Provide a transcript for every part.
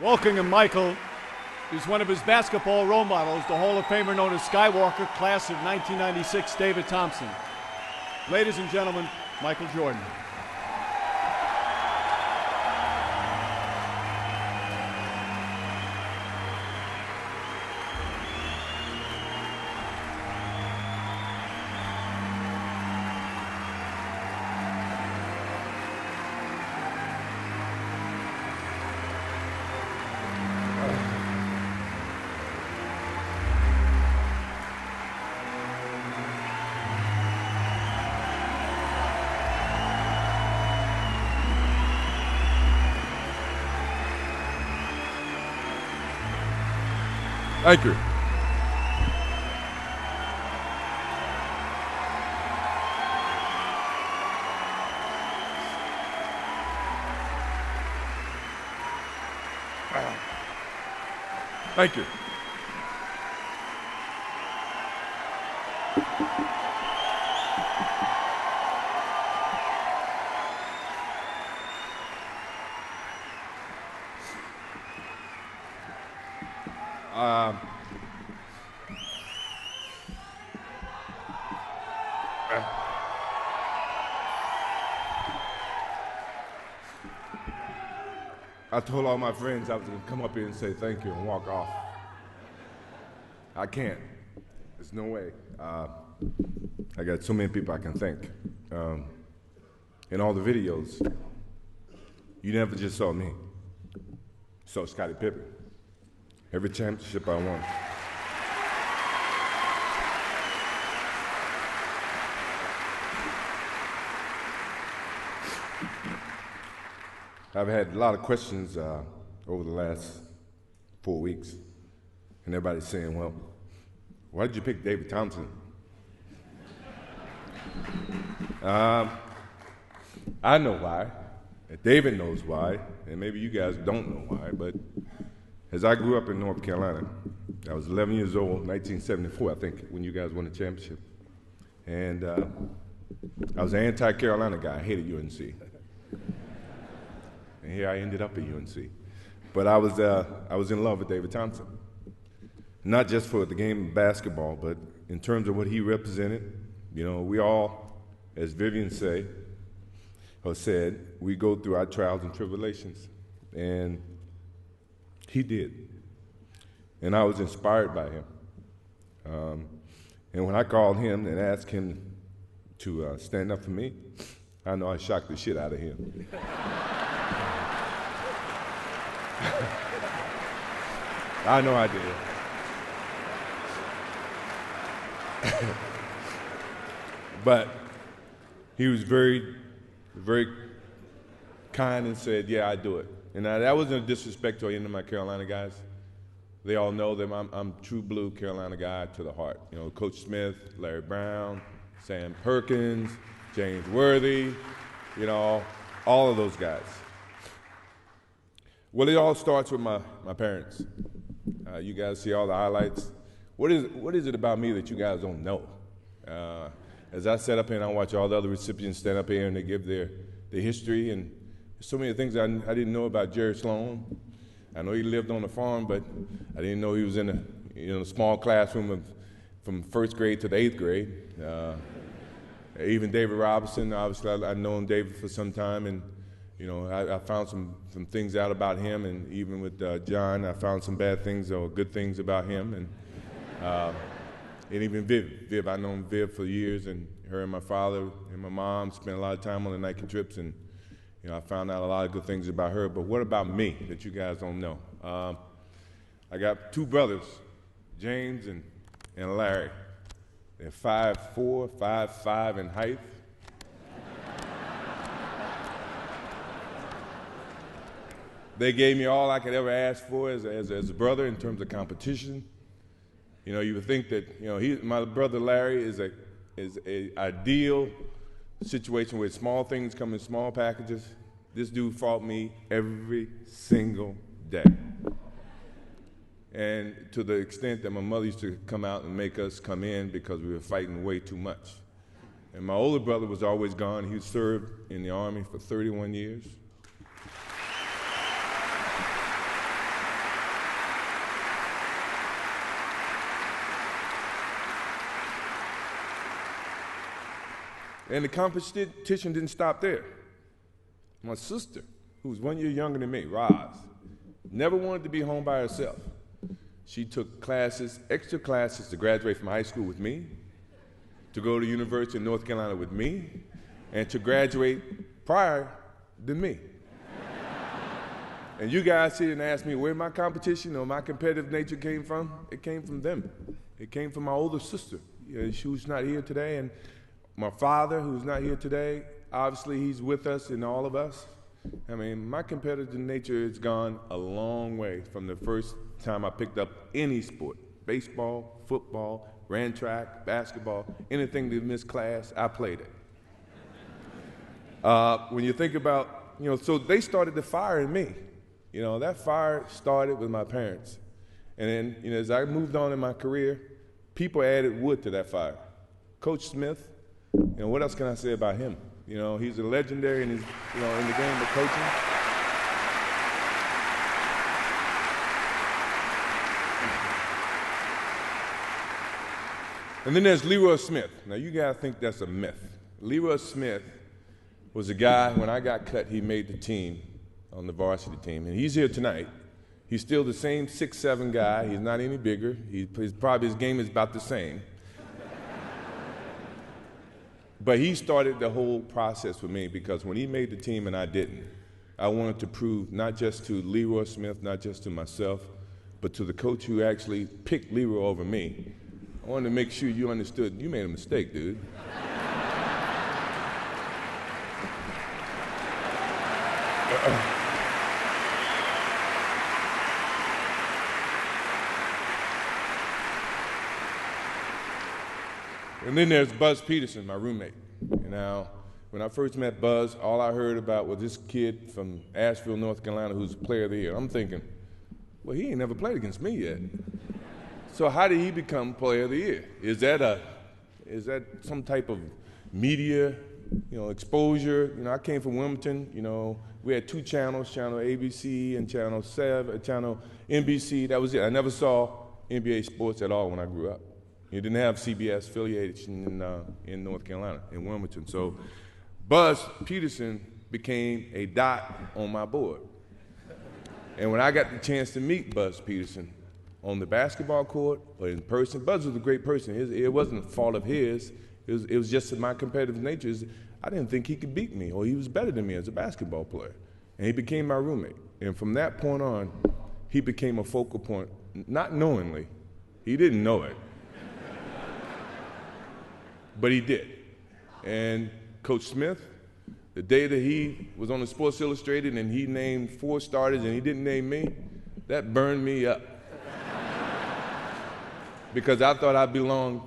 Welcoming Michael is one of his basketball role models, the Hall of Famer known as Skywalker, class of 1996, David Thompson. Ladies and gentlemen, Michael Jordan. Thank you. Thank you. I told all my friends I was going to come up here and say thank you and walk off. I can't. There's no way. I got so many people I can thank. In all the videos, you never just saw me. You saw Scottie Pippen. Every championship I won. I've had a lot of questions over the last 4 weeks, and everybody's saying, well, why did you pick David Thompson? I know why, and David knows why, and maybe you guys don't know why, but as I grew up in North Carolina, I was 11 years old, 1974, I think, when you guys won the championship. And I was an anti-Carolina guy. I hated UNC. And here I ended up at UNC. But I was in love with David Thompson. Not just for the game of basketball, but in terms of what he represented. You know, we all, as Vivian said, we go through our trials and tribulations. And he did. And I was inspired by him. And when I called him and asked him to stand up for me, I know I shocked the shit out of him. I know I did. But he was very, very kind and said, yeah, I do it. And that wasn't a disrespect to any of my Carolina guys. They all know that I'm true blue Carolina guy to the heart. You know, Coach Smith, Larry Brown, Sam Perkins, James Worthy, you know, all of those guys. Well, it all starts with my parents. You guys see all the highlights. What is it about me that you guys don't know? As I sat up here and I watch all the other recipients stand up here and they give their history, and so many things I didn't know about Jerry Sloan. I know he lived on a farm, but I didn't know he was in a small classroom from first grade to the 8th grade. Even David Robinson, obviously I've known David for some time, and you know, I found some things out about him, and even with John, I found some bad things or good things about him, and even Viv, I've known Viv for years, and her and my father and my mom spent a lot of time on the Nike trips, and you know, I found out a lot of good things about her. But what about me that you guys don't know? I got two brothers, James and Larry. They're 5'4", 5'5" in height. They gave me all I could ever ask for as a brother in terms of competition. You know, you would think that, you know, my brother Larry is a ideal situation where small things come in small packages. This dude fought me every single day. And to the extent that my mother used to come out and make us come in because we were fighting way too much. And my older brother was always gone. He served in the Army for 31 years. And the competition didn't stop there. My sister, who was 1 year younger than me, Roz, never wanted to be home by herself. She took classes, extra classes, to graduate from high school with me, to go to University of North Carolina with me, and to graduate prior than me. And you guys sit and ask me where my competition or my competitive nature came from. It came from them. It came from my older sister. Who's not here today, and my father, who's not here today. Obviously, he's with us and all of us. I mean, my competitive nature has gone a long way from the first time I picked up any sport. Baseball, football, ran track, basketball, anything that missed class, I played it. When you think about, so they started the fire in me. That fire started with my parents. And then, as I moved on in my career, people added wood to that fire. Coach Smith, what else can I say about him? He's a legendary in his, in the game of coaching. And then there's Leroy Smith. Now you gotta think that's a myth. Leroy Smith was a guy, when I got cut, he made the team on the varsity team. And he's here tonight. He's still the same 6'7" guy. He's not any bigger. Probably his game is about the same. But he started the whole process with me, because when he made the team and I didn't, I wanted to prove not just to Leroy Smith, not just to myself, but to the coach who actually picked Leroy over me. I wanted to make sure you understood you made a mistake, dude. And then there's Buzz Peterson, my roommate. Now, when I first met Buzz, all I heard about was this kid from Asheville, North Carolina, who's player of the year. I'm thinking, well, he ain't never played against me yet. So how did he become player of the year? Is that some type of media, exposure? I came from Wilmington. We had two channels, channel ABC and channel NBC. That was it. I never saw NBA sports at all when I grew up. You didn't have CBS affiliation in North Carolina, in Wilmington. So Buzz Peterson became a dot on my board. And when I got the chance to meet Buzz Peterson on the basketball court or in person, Buzz was a great person. It wasn't a fault of his. It was just my competitive nature. I didn't think he could beat me, or he was better than me as a basketball player. And he became my roommate. And from that point on, he became a focal point, not knowingly. He didn't know it. But he did. And Coach Smith, the day that he was on the Sports Illustrated and he named 4 starters and he didn't name me, that burned me up. Because I thought I belonged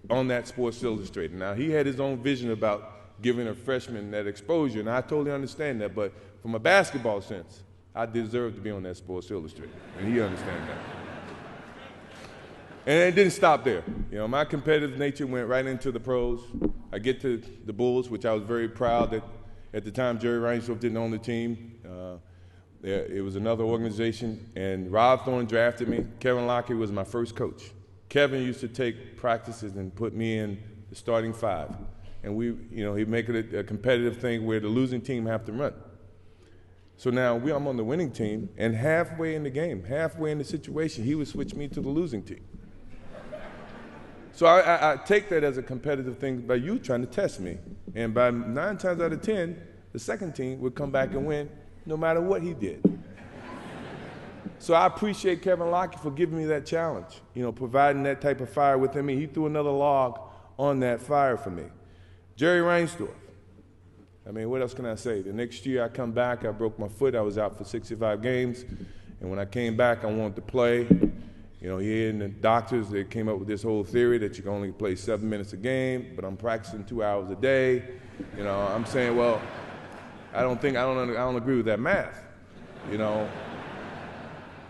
on that Sports Illustrated. Now, he had his own vision about giving a freshman that exposure, and I totally understand that. But from a basketball sense, I deserve to be on that Sports Illustrated, and he understands that. And it didn't stop there. My competitive nature went right into the pros. I get to the Bulls, which I was very proud that at the time Jerry Reinsdorf didn't own the team. It was another organization, and Rob Thorne drafted me. Kevin Lockett was my first coach. Kevin used to take practices and put me in the starting 5. And he'd make it a competitive thing where the losing team have to run. So now I'm on the winning team, and halfway in the game, halfway in the situation, he would switch me to the losing team. So I take that as a competitive thing by you trying to test me. And by 9 times out of 10, the second team would come back and win no matter what he did. So I appreciate Kevin Lockett for giving me that challenge, providing that type of fire within me. He threw another log on that fire for me. Jerry Reinsdorf. What else can I say? The next year I come back, I broke my foot. I was out for 65 games. And when I came back, I wanted to play. He and the doctors, they came up with this whole theory that you can only play 7 minutes a game, but I'm practicing 2 hours a day. I'm saying, well, I don't agree with that math,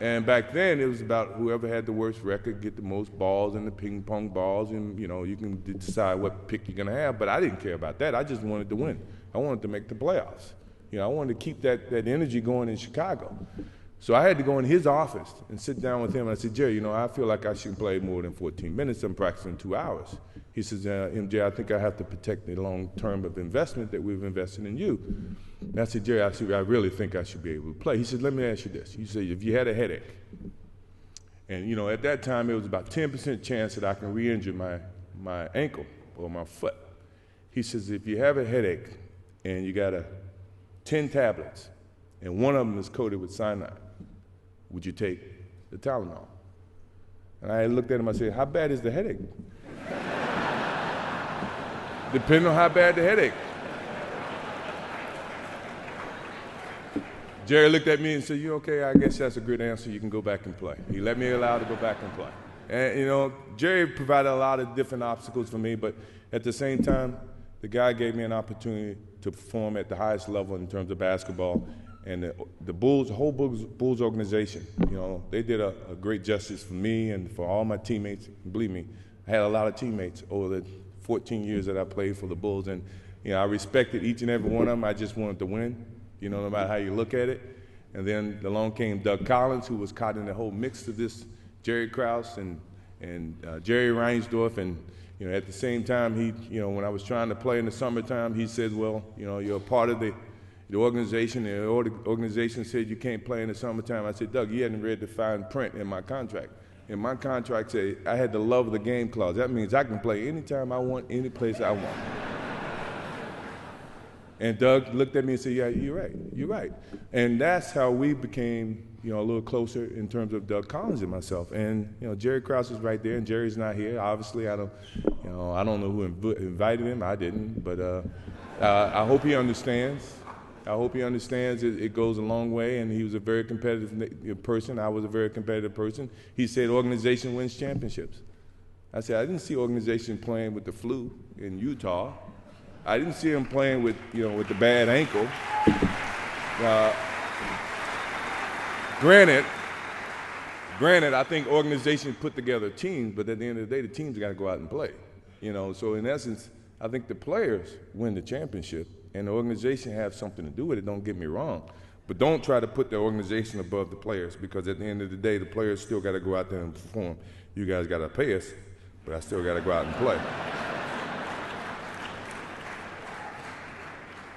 And back then, it was about whoever had the worst record get the most balls and the ping pong balls, and you can decide what pick you're gonna have. But I didn't care about that. I just wanted to win. I wanted to make the playoffs. I wanted to keep that energy going in Chicago. So I had to go in his office and sit down with him. And I said, Jerry, I feel like I shouldn't play more than 14 minutes. I'm practicing 2 hours. He says, MJ, I think I have to protect the long term of investment that we've invested in you. And I said, Jerry, I really think I should be able to play. He said, let me ask you this. He said, if you had a headache, and at that time it was about 10% chance that I can re-injure my ankle or my foot. He says, if you have a headache and you got 10 tablets and one of them is coated with cyanide, would you take the Tylenol? And I looked at him, I said, how bad is the headache? Depending on how bad the headache. Jerry looked at me and said, you okay? I guess that's a good answer. You can go back and play. He let me allow to go back and play. And, Jerry provided a lot of different obstacles for me, but at the same time, the guy gave me an opportunity to perform at the highest level in terms of basketball. And the Bulls, the whole Bulls organization, they did a great justice for me and for all my teammates. Believe me, I had a lot of teammates over the 14 years that I played for the Bulls. And, I respected each and every one of them. I just wanted to win, no matter how you look at it. And then along came Doug Collins, who was caught in the whole mix of this, Jerry Krause and Jerry Reinsdorf. And, at the same time, when I was trying to play in the summertime, he said, well, you're a part of the organization. The organization said you can't play in the summertime. I said, Doug, you hadn't read the fine print in my contract. And my contract said I had the love of the game clause. That means I can play anytime I want, any place I want. And Doug looked at me and said, yeah, you're right. And that's how we became, a little closer in terms of Doug Collins and myself. And, Jerry Krause is right there, and Jerry's not here. Obviously, I don't know who invited him. I didn't, but I hope he understands. I hope he understands it goes a long way, and he was a very competitive person. I was a very competitive person. He said organization wins championships. I said, I didn't see organization playing with the flu in Utah. I didn't see him playing with, with the bad ankle. Granted, I think organizations put together teams, but at the end of the day, the teams got to go out and play. So in essence, I think the players win the championship, and the organization have something to do with it, don't get me wrong. But don't try to put the organization above the players, because at the end of the day, the players still got to go out there and perform. You guys got to pay us, but I still got to go out and play.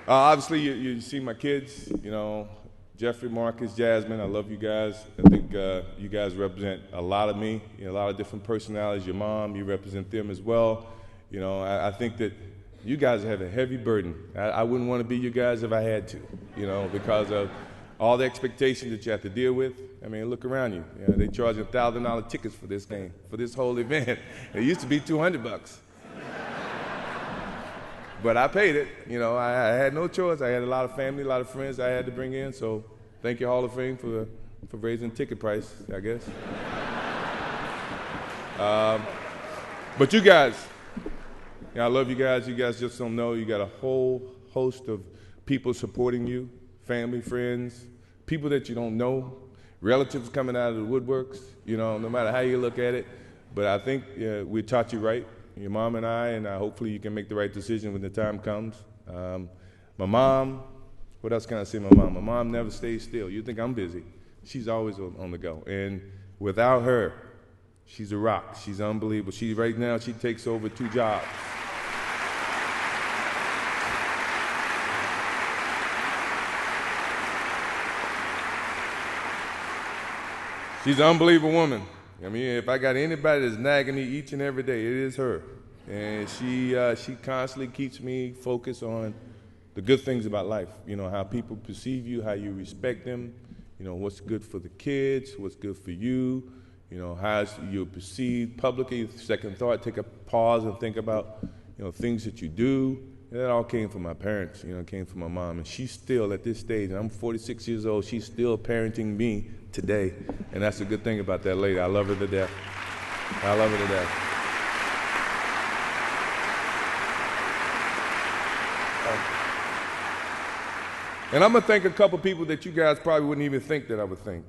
Obviously, you see my kids, Jeffrey, Marcus, Jasmine, I love you guys. I think you guys represent a lot of me, a lot of different personalities. Your mom, you represent them as well. I think that you guys have a heavy burden. I wouldn't want to be you guys if I had to, because of all the expectations that you have to deal with. I mean, look around you. They charge $1,000 tickets for this game, for this whole event. It used to be $200. But I paid it. I had no choice. I had a lot of family, a lot of friends I had to bring in. So thank you, Hall of Fame, for raising the ticket price, I guess. But you guys, I love you guys. You guys just don't know. You got a whole host of people supporting you, family, friends, people that you don't know, relatives coming out of the woodworks, no matter how you look at it. But I think we taught you right. Your mom and I, and hopefully you can make the right decision when the time comes. My mom, what else can I say? My mom never stays still. You think I'm busy. She's always on the go. And without her, she's a rock. She's unbelievable. Right now, she takes over 2 jobs. She's an unbelievable woman. I mean, if I got anybody that's nagging me each and every day, it is her. And she constantly keeps me focused on the good things about life. How people perceive you, how you respect them, what's good for the kids, what's good for you, how you're perceived publicly. Second thought, take a pause and think about, things that you do. And that all came from my parents, it came from my mom. And she's still, at this stage, and I'm 46 years old, she's still parenting me today. And that's a good thing about that lady. I love her to death. I love her to death. And I'm going to thank a couple people that you guys probably wouldn't even think that I would thank.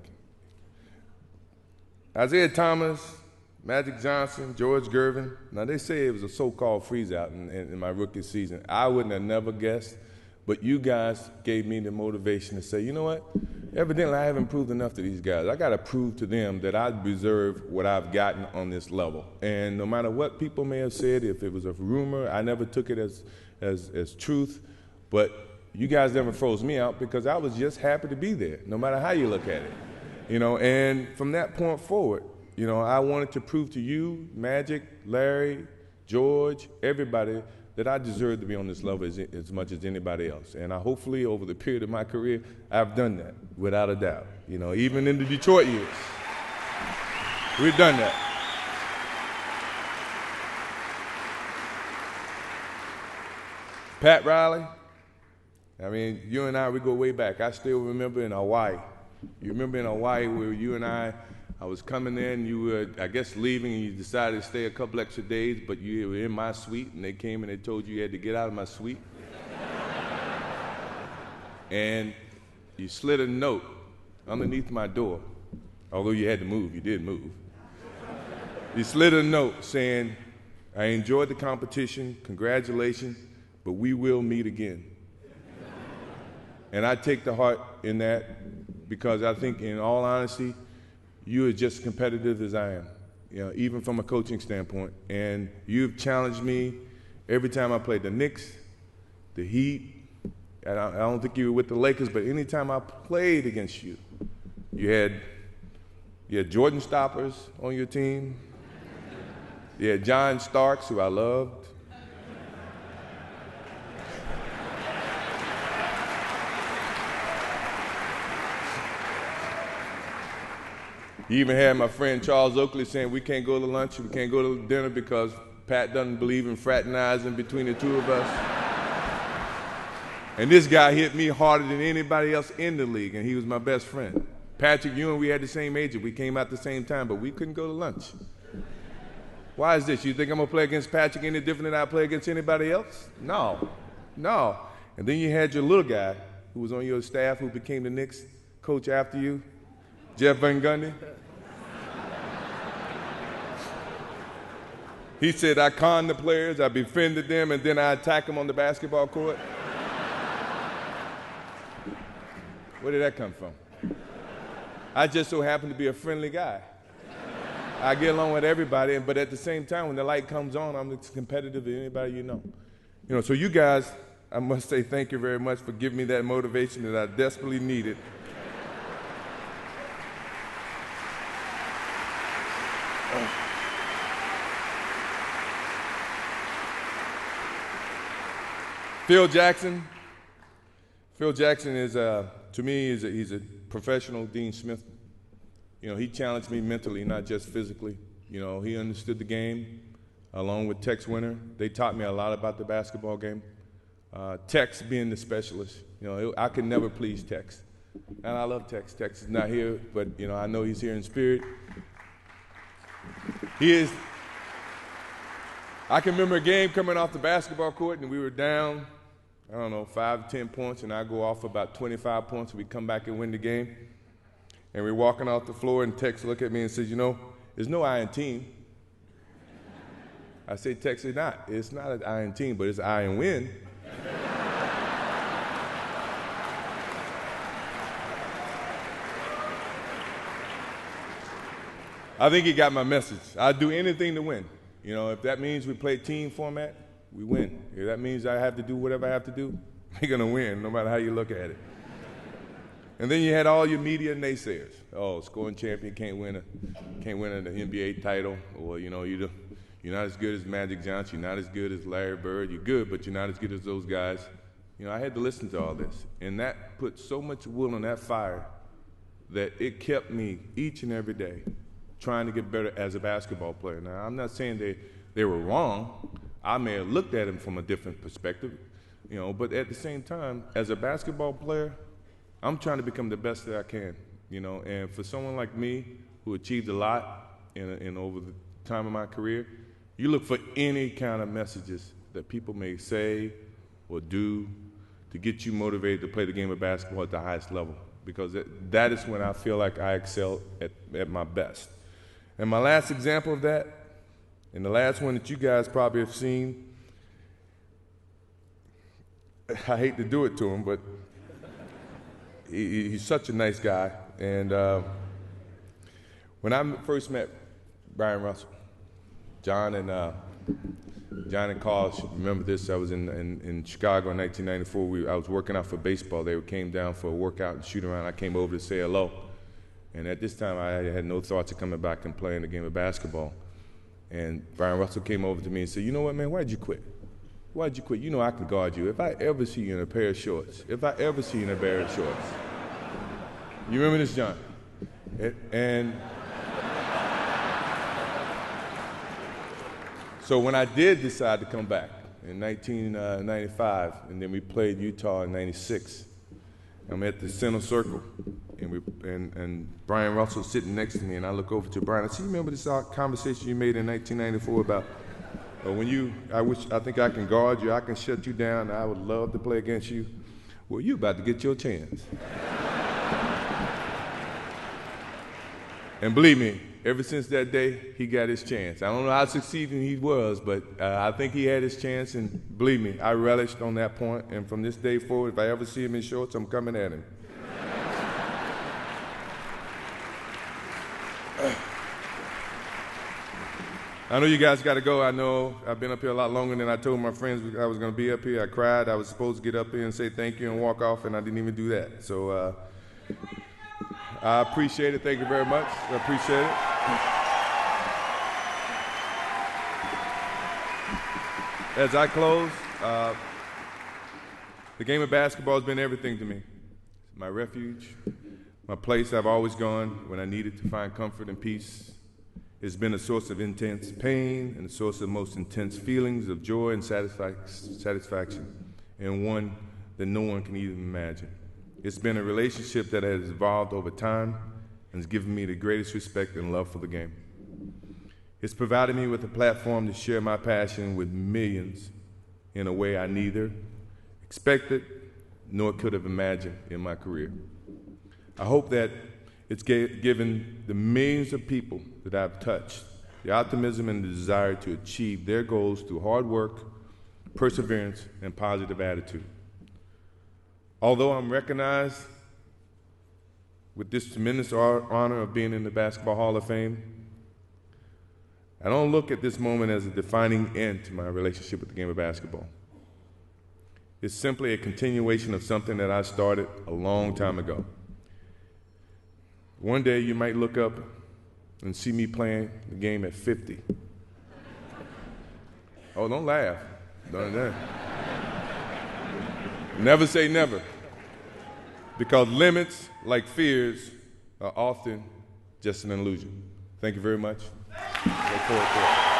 Isaiah Thomas, Magic Johnson, George Gervin. Now, they say it was a so-called freeze-out in my rookie season. I wouldn't have never guessed, But you guys gave me the motivation to say, you know what? Evidently, I haven't proved enough to these guys. I got to prove to them that I deserve what I've gotten on this level. And no matter what people may have said, if it was a rumor, I never took it as truth. But you guys never froze me out because I was just happy to be there, no matter how you look at it. And from that point forward, I wanted to prove to you, Magic, Larry, George, everybody, that I deserve to be on this level as much as anybody else. And hopefully over the period of my career, I've done that, without a doubt. Even in the Detroit years, we've done that. Pat Riley, you and I, we go way back. I still remember in Hawaii. You remember in Hawaii where you and I was coming in, you were, I guess, leaving, and you decided to stay a couple extra days, but you were in my suite, and they came and they told you had to get out of my suite. And you slid a note underneath my door, although you had to move, you did move. You slid a note saying, I enjoyed the competition, congratulations, but we will meet again. And I take to heart in that because I think, in all honesty, you are just as competitive as I am, even from a coaching standpoint. And you've challenged me every time I played the Knicks, the Heat. And I don't think you were with the Lakers, but anytime I played against you, you had Jordan Stoppers on your team. You had John Starks, who I loved. You even had my friend Charles Oakley saying we can't go to lunch, we can't go to dinner because Pat doesn't believe in fraternizing between the two of us. And this guy hit me harder than anybody else in the league, and he was my best friend. Patrick Ewing, we had the same agent. We came out the same time, but we couldn't go to lunch. Why is this? You think I'm going to play against Patrick any different than I play against anybody else? No. And then you had your little guy who was on your staff who became the Knicks coach after you, Jeff Van Gundy. He said, I conned the players, I befriended them, and then I attack them on the basketball court. Where did that come from? I just so happen to be a friendly guy. I get along with everybody, but at the same time, when the light comes on, I'm as competitive as anybody you know. So you guys, I must say thank you very much for giving me that motivation that I desperately needed. Phil Jackson is, to me, he's a professional Dean Smith. He challenged me mentally, not just physically. He understood the game, along with Tex Winter. They taught me a lot about the basketball game. Tex being the specialist, I could never please Tex. And I love Tex. Tex is not here, but, I know he's here in spirit. He is. I can remember a game coming off the basketball court, and we were down, 5 to 10 points, and I go off about 25 points, and we come back and win the game. And we're walking off the floor, and Tex looked at me and says, there's no I in team. I said, Tex, it's not an I in team, but it's I in win. I think he got my message. I'd do anything to win. If that means we play team format, we win. If that means I have to do whatever I have to do, we're going to win, no matter how you look at it. And then you had all your media naysayers. Oh, scoring champion can't win an NBA title, or you're not as good as Magic Johnson, you're not as good as Larry Bird. You're good, but you're not as good as those guys. I had to listen to all this, and that put so much wood on that fire that it kept me each and every day trying to get better as a basketball player. Now, I'm not saying they were wrong. I may have looked at them from a different perspective, but at the same time, as a basketball player, I'm trying to become the best that I can, and for someone like me who achieved a lot in over the time of my career, you look for any kind of messages that people may say or do to get you motivated to play the game of basketball at the highest level, because that is when I feel like I excel at my best. And my last example of that, and the last one that you guys probably have seen, I hate to do it to him, but he's such a nice guy. And when I first met Brian Russell, John and Carl should remember this. I was in Chicago in 1994. I was working out for baseball. They came down for a workout and shoot around. I came over to say hello. And at this time, I had no thoughts of coming back and playing a game of basketball. And Brian Russell came over to me and said, you know what, man, why'd you quit? Why'd you quit? You know I can guard you. If I ever see you in a pair of shorts, you remember this, John? And so when I did decide to come back in 1995, and then we played Utah in 96, I'm at the center circle, and Brian Russell's sitting next to me, and I look over to Brian. I said, you remember this conversation you made in 1994 about I think I can guard you, I can shut you down, I would love to play against you. Well, you about to get your chance. And believe me, ever since that day, he got his chance. I don't know how succeeding he was, but I think he had his chance, and believe me, I relished on that point, and from this day forward, if I ever see him in shorts, I'm coming at him. I know you guys got to go. I know I've been up here a lot longer than I told my friends I was going to be up here. I cried. I was supposed to get up here and say thank you and walk off, and I didn't even do that. So I appreciate it. Thank you very much. I appreciate it. As I close, the game of basketball has been everything to me. My refuge, my place I've always gone when I needed to find comfort and peace. It's been a source of intense pain and a source of most intense feelings of joy and satisfaction, and one that no one can even imagine. It's been a relationship that has evolved over time and has given me the greatest respect and love for the game. It's provided me with a platform to share my passion with millions in a way I neither expected nor could have imagined in my career. I hope that it's given the millions of people that I've touched the optimism and the desire to achieve their goals through hard work, perseverance, and positive attitude. Although I'm recognized with this tremendous honor of being in the Basketball Hall of Fame, I don't look at this moment as a defining end to my relationship with the game of basketball. It's simply a continuation of something that I started a long time ago. One day you might look up and see me playing the game at 50. Oh, don't laugh. Don't. Never say never. Because limits, like fears, are often just an illusion. Thank you very much. Look forward to it.